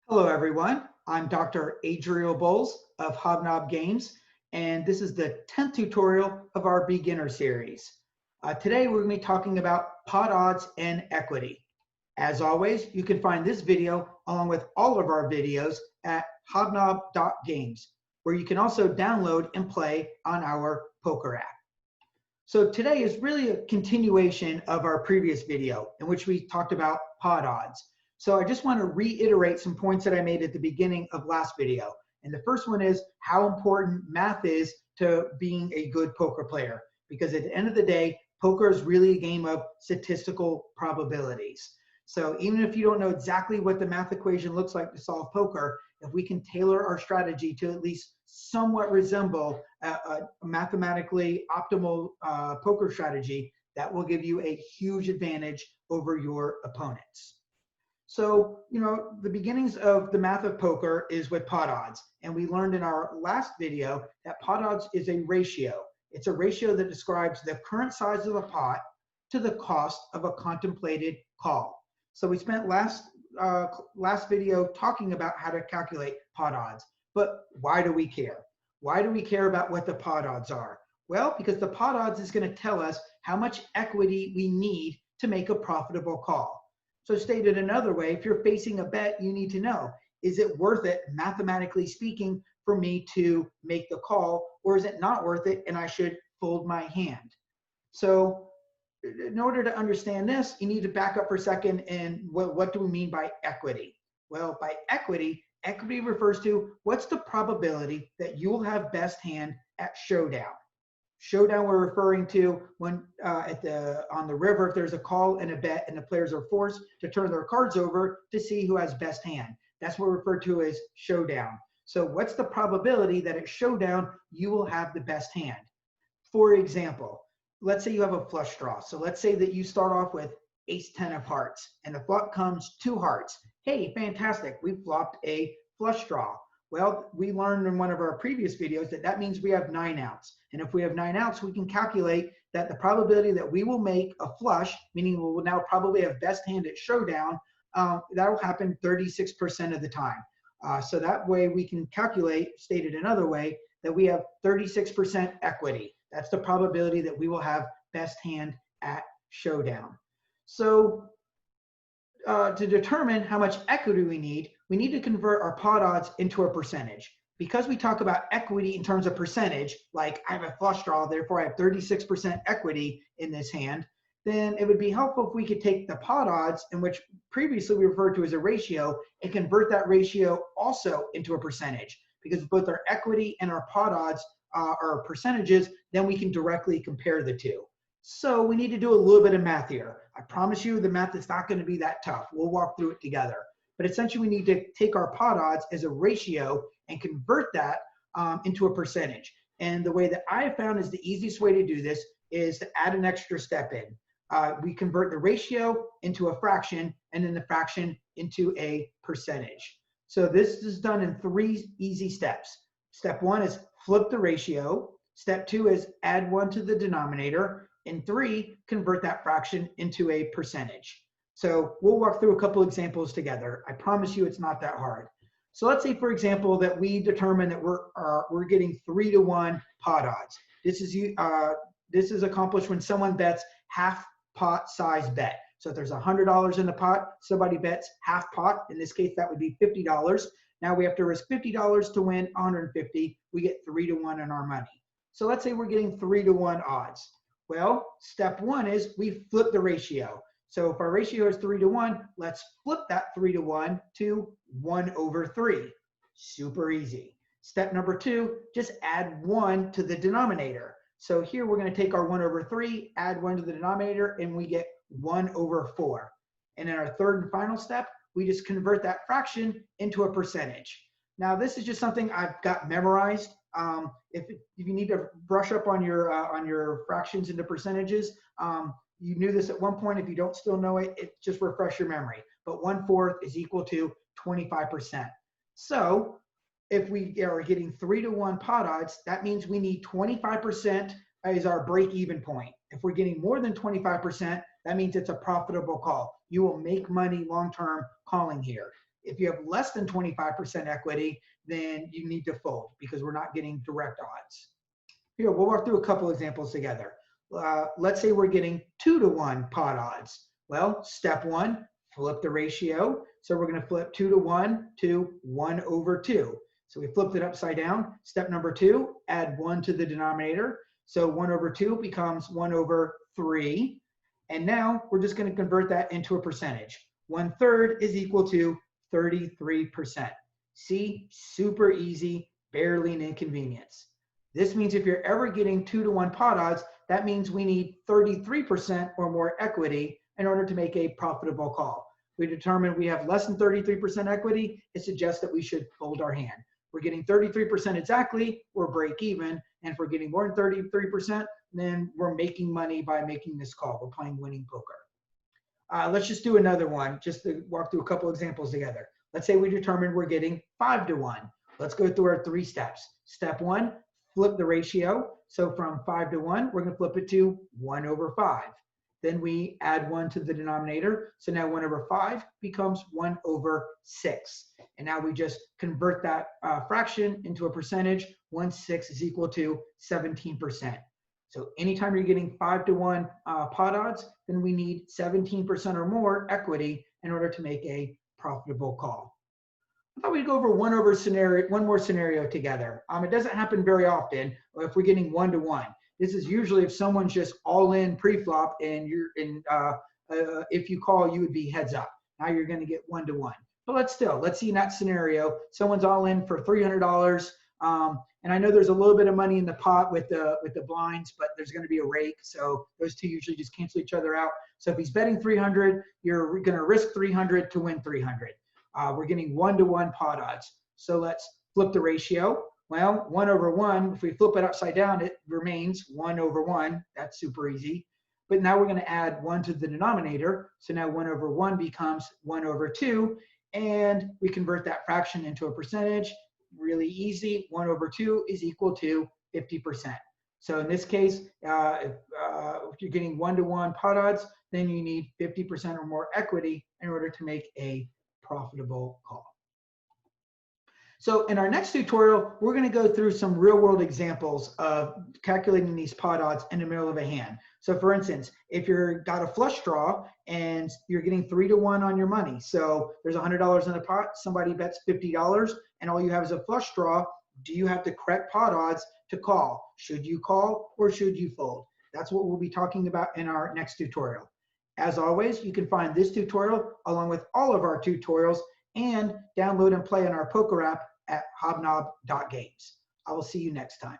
Hello, everyone. I'm Dr. Adriel Bowles of Hobnob Games, and this is the 10th tutorial of our beginner series. Today, we're going to be talking about pot odds and equity. As always, you can find this video along with all of our videos at hobnob.games, where you can also download and play on our poker app. So today is really a continuation of our previous video in which we talked about pot odds. So I just want to reiterate some points that I made at the beginning of last video. And the first one is how important math is to being a good poker player. Because at the end of the day, poker is really a game of statistical probabilities. So even if you don't know exactly what the math equation looks like to solve poker, if we can tailor our strategy to at least somewhat resemble a mathematically optimal poker strategy, that will give you a huge advantage over your opponents. So, the beginnings of the math of poker is with pot odds. And we learned in our last video that pot odds is a ratio. It's a ratio that describes the current size of the pot to the cost of a contemplated call. So we spent last video talking about how to calculate pot odds. But why do we care? Why do we care about what the pot odds are? Well, because the pot odds is going to tell us how much equity we need to make a profitable call. So stated another way, if you're facing a bet, you need to know, is it worth it, mathematically speaking, for me to make the call, or is it not worth it and I should fold my hand? So in order to understand this, you need to back up for a second and what do we mean by equity? Well, by equity refers to what's the probability that you'll have best hand at showdown. Showdown we're referring to when on the river, if there's a call and a bet and the players are forced to turn their cards over to see who has best hand. That's what we refer to as showdown. So what's the probability that at showdown you will have the best hand? For example, let's say you have a flush draw. So let's say that you start off with ace-10 of hearts and the flop comes 2 hearts. Hey, fantastic, we flopped a flush draw. Well, we learned in one of our previous videos that that means we have 9 outs. And if we have 9 outs, we can calculate that the probability that we will make a flush, meaning we will now probably have best hand at showdown, that will happen 36% of the time. So that way we can calculate, stated another way, that we have 36% equity. That's the probability that we will have best hand at showdown. So to determine how much equity we need to convert our pot odds into a percentage. Because we talk about equity in terms of percentage, like I have a flush draw, therefore I have 36% equity in this hand, then it would be helpful if we could take the pot odds, in which previously we referred to as a ratio, and convert that ratio also into a percentage. Because both our equity and our pot odds are percentages, then we can directly compare the two. So we need to do a little bit of math here. I promise you the math is not going to be that tough. We'll walk through it together. But essentially, we need to take our pot odds as a ratio and convert that into a percentage. And the way that I have found is the easiest way to do this is to add an extra step in. We convert the ratio into a fraction and then the fraction into a percentage. So this is done in 3 easy steps. Step 1 is flip the ratio. Step 2 is add 1 to the denominator. And 3, convert that fraction into a percentage. So we'll walk through a couple examples together. I promise you it's not that hard. So let's say, for example, that we determine that we're getting 3-to-1 pot odds. This is accomplished when someone bets half pot size bet. So if there's $100 in the pot, somebody bets half pot. In this case, that would be $50. Now we have to risk $50 to win 150. We get 3-to-1 in our money. So let's say we're getting 3-to-1 odds. Well, step 1 is we flip the ratio. So if our ratio is 3-to-1, let's flip that 3-to-1 to 1/3. Super easy. Step number 2, just add 1 to the denominator. So here we're going to take our 1/3, add 1 to the denominator, and we get 1/4. And in our third and final step, we just convert that fraction into a percentage. Now this is just something I've got memorized. If you need to brush up on your fractions into percentages, you knew this at one point. If you don't still know it, just refresh your memory. But 1/4 is equal to 25%. So if we are getting 3-to-1 pot odds, that means we need 25% as our break-even point. If we're getting more than 25%, that means it's a profitable call. You will make money long-term calling here. If you have less than 25% equity, then you need to fold because we're not getting direct odds. Here, we'll walk through a couple examples together. Let's say we're getting 2-to-1 pot odds. Well, step one, flip the ratio. So we're going to flip 2-to-1 to 1/2. So we flipped it upside down. Step number two, add 1 to the denominator. So 1/2 becomes 1/3. And now we're just going to convert that into a percentage. 1/3 is equal to 33%. See, super easy, barely an inconvenience. This means if you're ever getting 2-to-1 pot odds, that means we need 33% or more equity in order to make a profitable call. We determine we have less than 33% equity, it suggests that we should fold our hand. We're getting 33% exactly, we're break even. And if we're getting more than 33%, then we're making money by making this call. We're playing winning poker. Let's just do another one, just to walk through a couple examples together. Let's say we determine we're getting 5-to-1. Let's go through our 3 steps. Step one, flip the ratio. So from 5-to-1, we're going to flip it to 1/5. Then we add 1 to the denominator. So now 1/5 becomes 1/6. And now we just convert that fraction into a percentage. 1/6 is equal to 17%. So anytime you're getting 5-to-1 pot odds, then we need 17% or more equity in order to make a profitable call. I thought we'd go over one more scenario together. It doesn't happen very often if we're getting 1-to-1. This is usually if someone's just all in pre-flop and if you call, you would be heads up. Now you're going to get 1-to-1. But let's see in that scenario, someone's all in for $300. And I know there's a little bit of money in the pot with the blinds, but there's going to be a rake. So those two usually just cancel each other out. So if he's betting 300, you're going to risk 300 to win 300. We're getting 1-to-1 pot odds. So let's flip the ratio. Well, 1/1, if we flip it upside down, it remains 1/1. That's super easy. But now we're going to add 1 to the denominator. So now 1/1 becomes 1/2. And we convert that fraction into a percentage. Really easy. 1/2 is equal to 50%. So in this case, if you're getting 1-to-1 pot odds, then you need 50% or more equity in order to make a profitable call. So in our next tutorial, we're going to go through some real world examples of calculating these pot odds in the middle of a hand. So for instance, if you've got a flush draw and you're getting 3-to-1 on your money, so there's $100 in the pot, somebody bets $50 and all you have is a flush draw, do you have the correct pot odds to call? Should you call or should you fold? That's what we'll be talking about in our next tutorial. As always, you can find this tutorial along with all of our tutorials and download and play on our poker app at hobnob.games. I will see you next time.